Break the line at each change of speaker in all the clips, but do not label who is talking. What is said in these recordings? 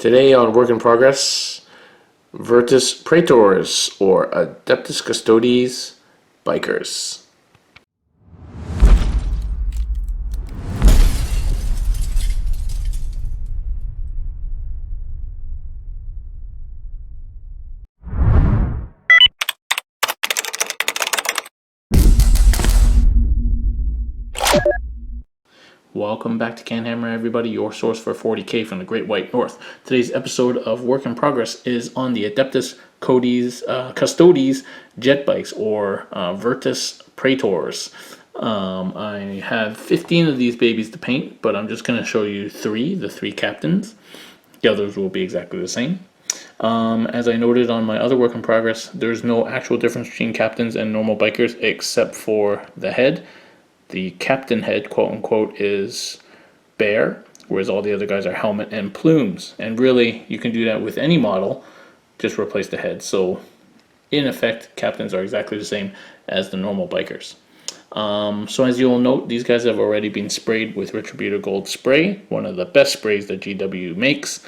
Today on Work in Progress, Vertus Praetors, or Adeptus Custodes bikers. Welcome back to CanHammer, everybody, your source for 40K from the Great White North. Today's episode of Work in Progress is on the Adeptus Custodes jet bikes, or Vertus Praetors. I have 15 of these babies to paint, but I'm just going to show you the three captains. The others will be exactly the same. As I noted on my other Work in Progress, there's no actual difference between captains and normal bikers except for the head. The captain head, quote unquote, is bare, whereas all the other guys are helmet and plumes. And really, you can do that with any model, just replace the head. So, in effect, captains are exactly the same as the normal bikers. So as you'll note, these guys have already been sprayed with Retributor Gold spray, one of the best sprays that GW makes.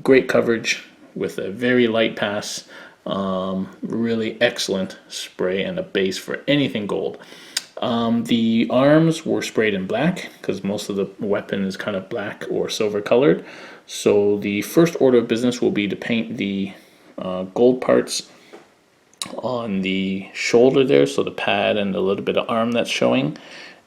Great coverage with a very light pass, really excellent spray and a base for anything gold. The arms were sprayed in black because most of the weapon is kind of black or silver colored. So the first order of business will be to paint the gold parts on the shoulder there, so the pad and a little bit of arm that's showing.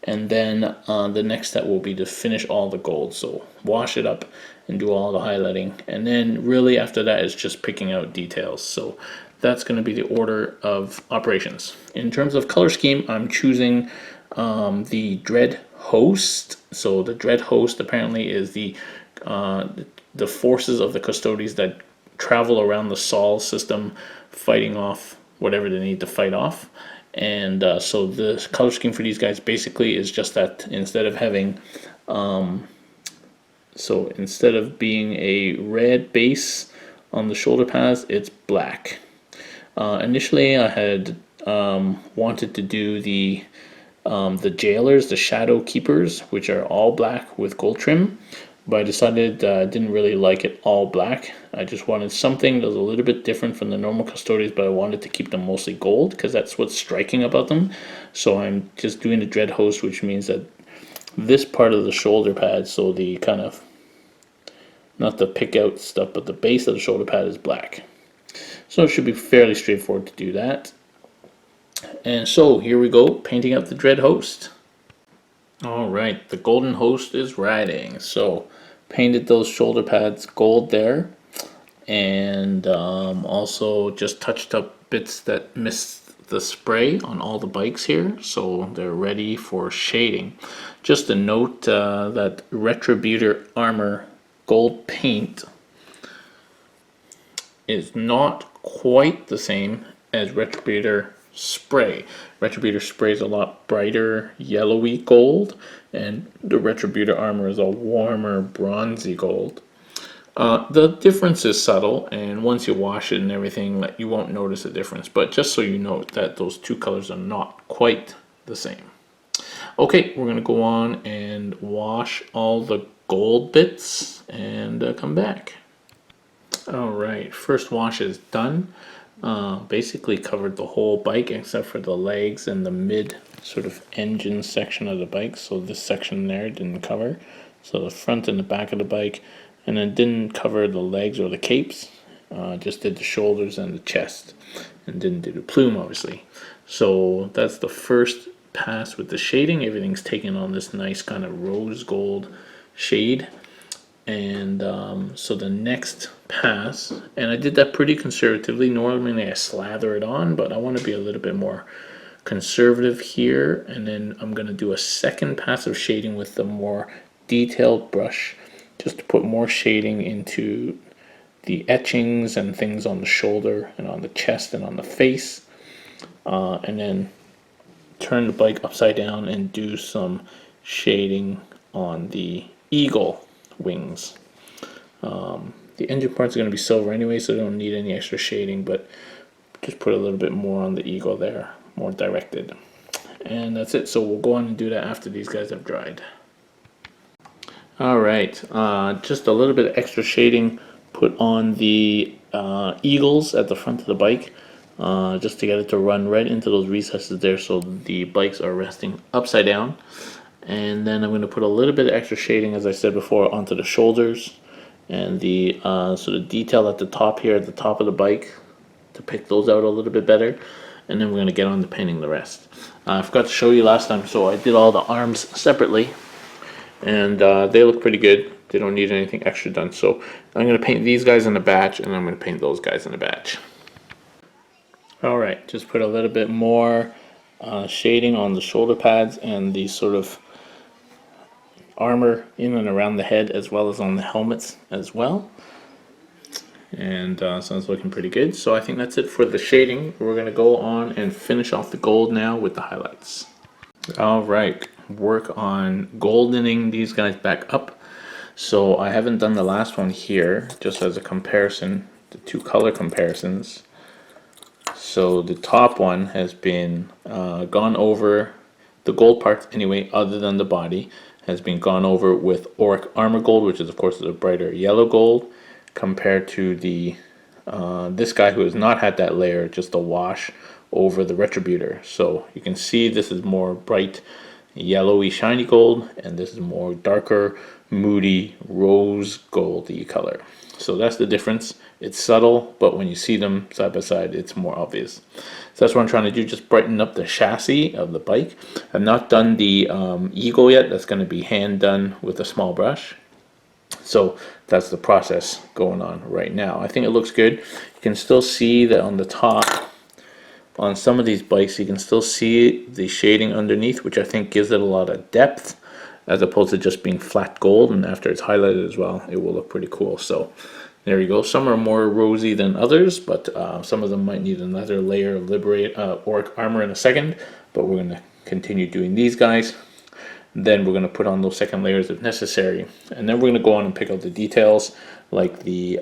And then the next step will be to finish all the gold. So wash it up and do all the highlighting. And then really after that is just picking out details. So that's going to be the order of operations. In terms of color scheme, I'm choosing the Dread Host. So the Dread Host apparently is the forces of the Custodes that travel around the Sol system, fighting off whatever they need to fight off. And so the color scheme for these guys basically is just that instead of having, so instead of being a red base on the shoulder pads, it's black. Initially, I had wanted to do the jailers, the shadow keepers, which are all black with gold trim, but I decided I didn't really like it all black. I just wanted something that was a little bit different from the normal Custodes, but I wanted to keep them mostly gold because that's what's striking about them. So I'm just doing the Dread Host, which means that this part of the shoulder pad, so the kind of, not the pick out stuff, but the base of the shoulder pad is black. So it should be fairly straightforward to do that. And so here we go, painting up the Dread Host. Alright, the Golden Host is riding. So painted those shoulder pads gold there. And also just touched up bits that missed the spray on all the bikes here. So they're ready for shading. Just a note that Retributor Armor gold paint is not quite the same as Retributor spray. Retributor spray is a lot brighter yellowy gold, and the Retributor armor is a warmer bronzy gold. The difference is subtle, and once you wash it and everything, you won't notice a difference, but just so you know that those two colors are not quite the same. Okay, we're going to go on and wash all the gold bits and come back. Alright, first wash is done. Basically covered the whole bike except for the legs and the mid sort of engine section of the bike. So this section there didn't cover. So the front and the back of the bike. And then didn't cover the legs or the capes. Just did the shoulders and the chest. And didn't do the plume, obviously. So that's the first pass with the shading. Everything's taken on this nice kind of rose gold shade. And so the next pass, and I did that pretty conservatively. Normally I slather it on, but I want to be a little bit more conservative here. And then I'm going to do a second pass of shading with the more detailed brush, just to put more shading into the etchings and things on the shoulder and on the chest and on the face. And then turn the bike upside down and do some shading on the eagle wings. The engine parts are going to be silver anyway, so I don't need any extra shading, but just put a little bit more on the eagle there, more directed. And that's it. So we'll go on and do that after these guys have dried. Alright, just a little bit of extra shading put on the eagles at the front of the bike, just to get it to run right into those recesses there, so the bikes are resting upside down. And then I'm going to put a little bit of extra shading, as I said before, onto the shoulders and the sort of detail at the top here, at the top of the bike, to pick those out a little bit better. And then we're going to get on to painting the rest. I forgot to show you last time, so I did all the arms separately, and they look pretty good. They don't need anything extra done. So I'm going to paint these guys in a batch, and I'm going to paint those guys in a batch. Alright, just put a little bit more shading on the shoulder pads and the sort of armor in and around the head, as well as on the helmets as well. And so it's looking pretty good. So I think that's it for the shading. We're going to go on and finish off the gold now with the highlights. Alright, work on goldening these guys back up. So I haven't done the last one here, just as a comparison, the two color comparisons. So the top one has been gone over, the gold parts anyway, other than the body, has been gone over with auric armor gold, which is of course the brighter yellow gold, compared to the this guy who has not had that layer, just a wash over the retributor. So you can see this is more bright yellowy shiny gold, and this is more darker moody rose goldy color. So that's the difference. It's subtle, but when you see them side by side, it's more obvious. So that's what I'm trying to do, just brighten up the chassis of the bike. I've not done the eagle yet. That's going to be hand done with a small brush. So that's the process going on right now. I think it looks good. You can still see that on the top, on some of these bikes, you can still see the shading underneath, which I think gives it a lot of depth, as opposed to just being flat gold. And after it's highlighted as well, it will look pretty cool. So there you go. Some are more rosy than others, but some of them might need another layer of auric armor in a second. But we're going to continue doing these guys. Then we're going to put on those second layers if necessary. And then we're going to go on and pick out the details, like the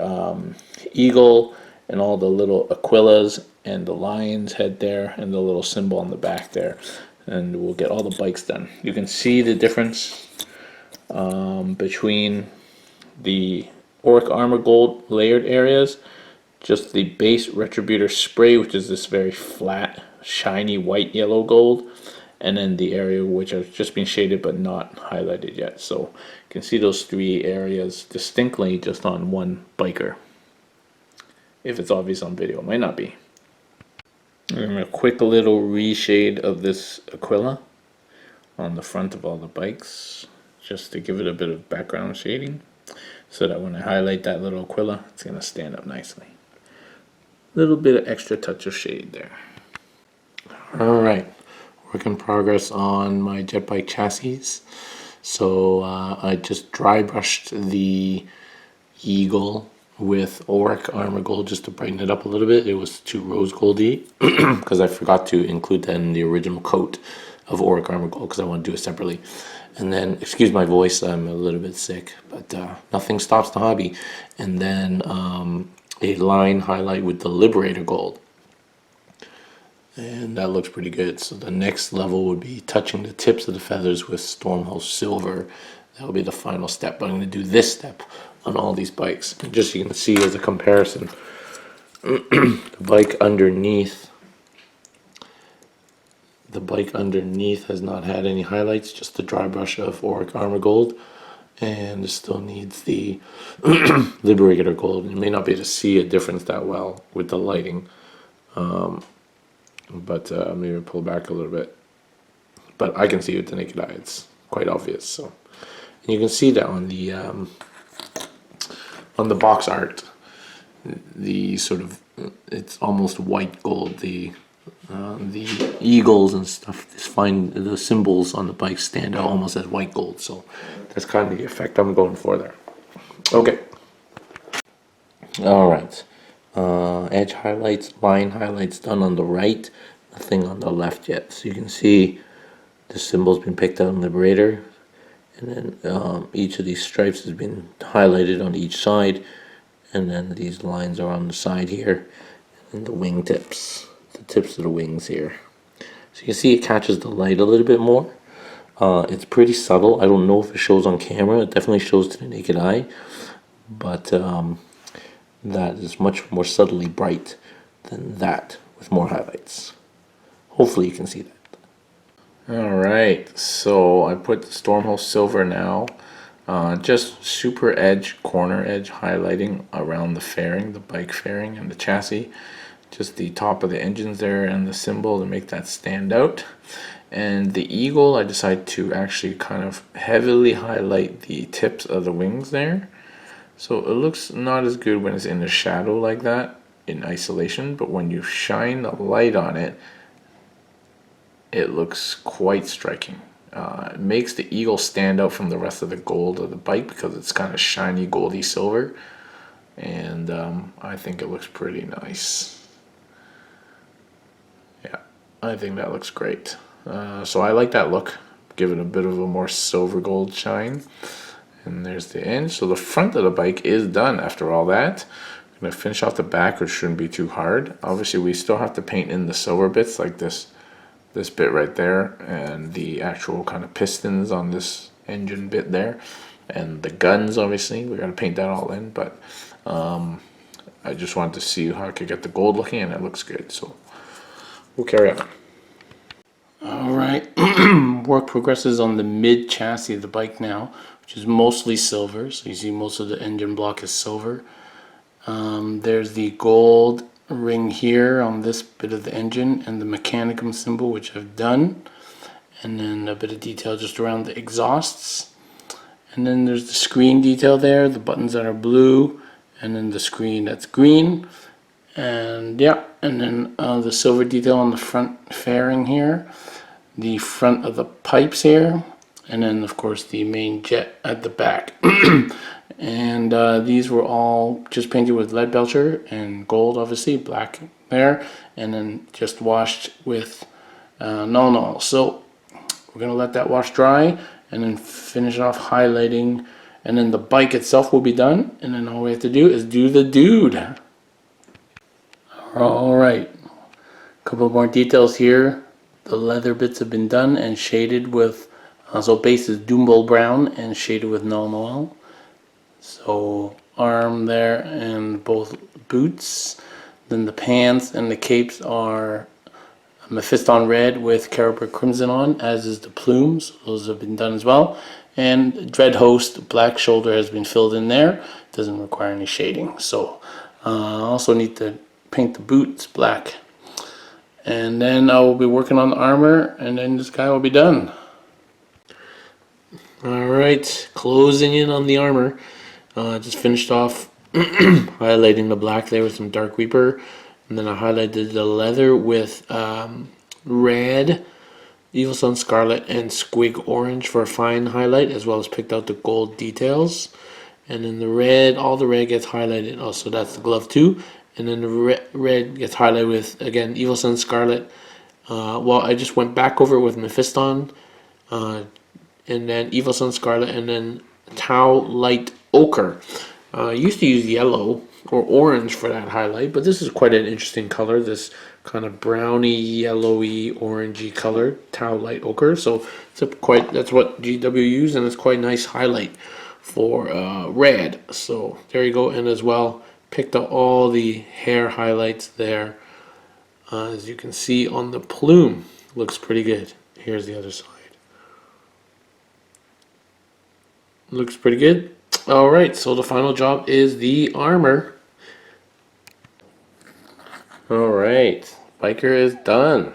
eagle and all the little aquillas and the lion's head there and the little symbol on the back there. And we'll get all the bikes done. You can see the difference between the auric armor gold layered areas, just the base retributor spray, which is this very flat, shiny white yellow gold, and then the area which has just been shaded but not highlighted yet. So you can see those three areas distinctly just on one biker. If it's obvious on video, it might not be. And a quick little reshade of this aquila on the front of all the bikes, just to give it a bit of background shading, so that when I highlight that little aquila, it's going to stand up nicely. Little bit of extra touch of shade there. Alright, work in progress on my jet bike chassis. So I just dry brushed the eagle with auric armor gold just to brighten it up a little bit. It was too rose goldy because I forgot to include that in the original coat of auric armor gold, because I want to do it separately. And then, excuse my voice, I'm a little bit sick, but nothing stops the hobby. And then a line highlight with the liberator gold, and that looks pretty good. So the next level would be touching the tips of the feathers with Stormhost silver. That will be the final step, but I'm going to do this step on all these bikes. And just so you can see as a comparison, the bike underneath has not had any highlights, just the dry brush of auric armor gold, and it still needs the liberator gold. You may not be able to see a difference that well with the lighting, but maybe pull back a little bit, but I can see it with the naked eye. It's quite obvious. So, and you can see that on the box art, the sort of, it's almost white gold. The eagles and stuff, the symbols on the bike stand out almost as white gold. So that's kind of the effect I'm going for there. Okay. All right. Edge highlights, line highlights done on the right. Nothing on the left yet. So you can see the symbol's been picked out in Liberator, and then each of these stripes has been highlighted on each side, and then these lines are on the side here, and the wing tips, the tips of the wings here. So you can see it catches the light a little bit more. It's pretty subtle. I don't know if it shows on camera. It definitely shows to the naked eye, but that is much more subtly bright than that with more highlights. Hopefully you can see that. Alright, so I put the Stormhost Silver now. Just super edge, corner edge highlighting around the fairing, the bike fairing and the chassis. Just the top of the engines there and the symbol to make that stand out. And the eagle, I decided to actually kind of heavily highlight the tips of the wings there. So it looks not as good when it's in the shadow like that in isolation, but when you shine the light on it, it looks quite striking. It makes the eagle stand out from the rest of the gold of the bike because it's kind of shiny goldy silver, and I think it looks pretty nice. Yeah, I think that looks great. So I like that look, give it a bit of a more silver gold shine. And there's the end. So the front of the bike is done after all that. I'm going to finish off the back, which shouldn't be too hard. Obviously we still have to paint in the silver bits like this bit right there, and the actual kind of pistons on this engine bit there, and the guns. Obviously we got to paint that all in, but I just wanted to see how I could get the gold looking, and it looks good, so we'll carry on. Alright, work progresses on the mid chassis of the bike now, which is mostly silver. So you see most of the engine block is silver. There's the gold ring here on this bit of the engine, and the mechanicum symbol, which I've done, and then a bit of detail just around the exhausts. And then there's the screen detail there, the buttons that are blue, and then the screen that's green. And yeah, and then the silver detail on the front fairing here, the front of the pipes here, and then of course the main jet at the back. And these were all just painted with lead belcher and gold, obviously black there, and then just washed with null. So we're gonna let that wash dry and then finish off highlighting, and then the bike itself will be done, and then all we have to do is do the dude. Alright, a couple more details here. The leather bits have been done and shaded with, so base is Doombull Brown and shaded with Null. So arm there and both boots. Then the pants and the capes are Mephiston red with Caribou crimson on, as is the plumes. Those have been done as well. And Dreadhost black shoulder has been filled in there. Doesn't require any shading. So also need to paint the boots black, and then I will be working on the armor, and then this guy will be done. Alright, closing in on the armor. Just finished off highlighting the black there with some dark Reaper, and then I highlighted the leather with red, Evil Sun Scarlet, and Squig Orange for a fine highlight, as well as picked out the gold details. And then the red, all the red gets highlighted. Also, that's the glove too. And then the red gets highlighted with, again, Evil Sun Scarlet. Well, I just went back over it with Mephiston, and then Evil Sun Scarlet, and then Tau Light Ochre. I used to use yellow or orange for that highlight, but this is quite an interesting color, this kind of browny, yellowy, orangey color, Tau Light Ochre. So it's that's what GW used, and it's quite a nice highlight for red. So there you go. And as well, picked up all the hair highlights there. As you can see on the plume, looks pretty good. Here's the other side. Looks pretty good. Alright, so the final job is the armor. Alright, biker is done.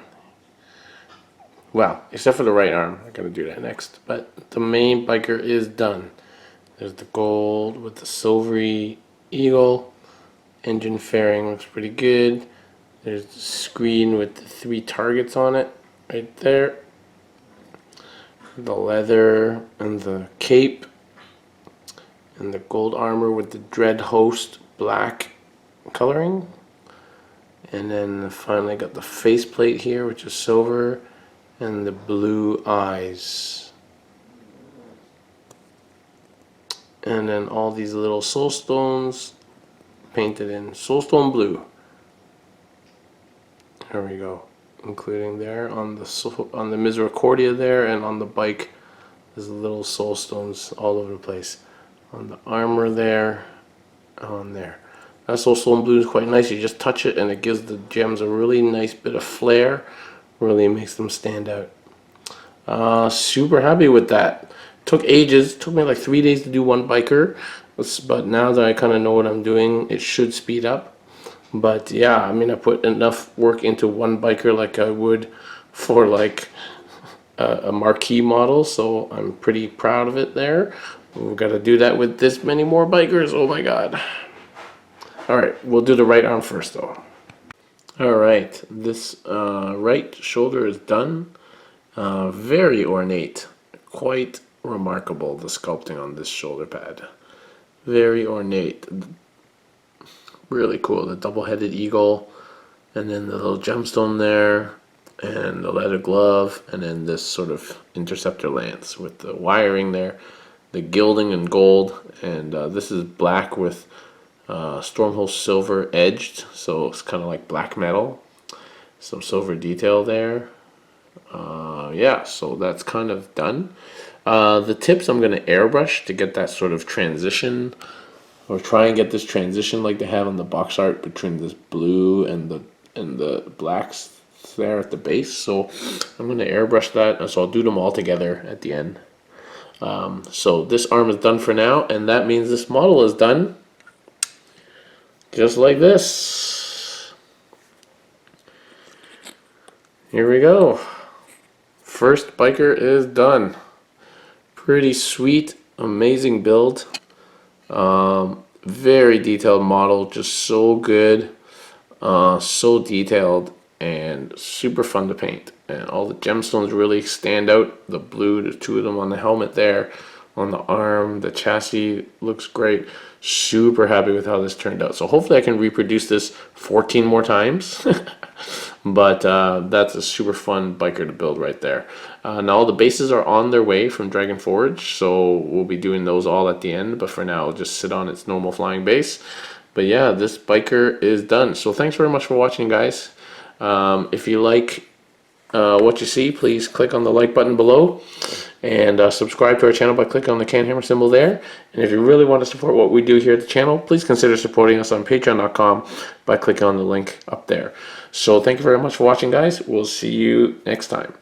Well, except for the right arm. I'm going to do that next. But the main biker is done. There's the gold with the silvery eagle. Engine fairing looks pretty good. There's the screen with the 3 targets on it right there. The leather and the cape. And the gold armor with the Dreadhost black coloring. And then finally got the faceplate here, which is silver, and the blue eyes. And then all these little soul stones painted in soulstone blue. There we go, including there on the Misericordia there, and on the bike there's little soul stones all over the place. On the armor there, on there.
So Stone Blue is quite nice. You just touch it and it gives the gems a really nice bit of flair. Really makes them stand out. Super happy with that. Took ages. Took me like 3 days to do one biker. But now that I kind of know what I'm doing, it should speed up. But yeah, I mean, I put enough work into one biker like I would for like a marquee model. So I'm pretty proud of it there. We've got to do that with this many more bikers. Oh my God. All right, we'll do the right arm first though. All right, this right shoulder is done. Very ornate, quite remarkable, the sculpting on this shoulder pad. Very ornate, really cool. The double-headed eagle, and then the little gemstone there, and the leather glove, and then this sort of interceptor lance with the wiring there, the gilding in gold, and this is black with Stormhole silver edged, so it's kind of like black metal. Some silver detail there. Yeah, so that's kind of done. The tips I'm going to airbrush to get that sort of transition, or try and get this transition like they have on the box art between this blue and the blacks there at the base. So I'm going to airbrush that, and so I'll do them all together at the end. So this arm is done for now, and that means this model is done. Just like this. Here we go. First biker is done. Pretty sweet, amazing build. Very detailed model, just so good, so detailed, and super fun to paint. And all the gemstones really stand out. The blue, there's two of them on the helmet there, on the arm, the chassis looks great. Super happy with how this turned out. So hopefully I can reproduce this 14 more times. But that's a super fun biker to build right there. Now all the bases are on their way from Dragon Forge, so we'll be doing those all at the end. But for now, it'll just sit on its normal flying base. But yeah, this biker is done. So thanks very much for watching, guys. If you like what you see, please click on the like button below, and subscribe to our channel by clicking on the CanHammer symbol there. And if you really want to support what we do here at the channel, please consider supporting us on patreon.com by clicking on the link up there. So thank you very much for watching, guys. We'll see you next time.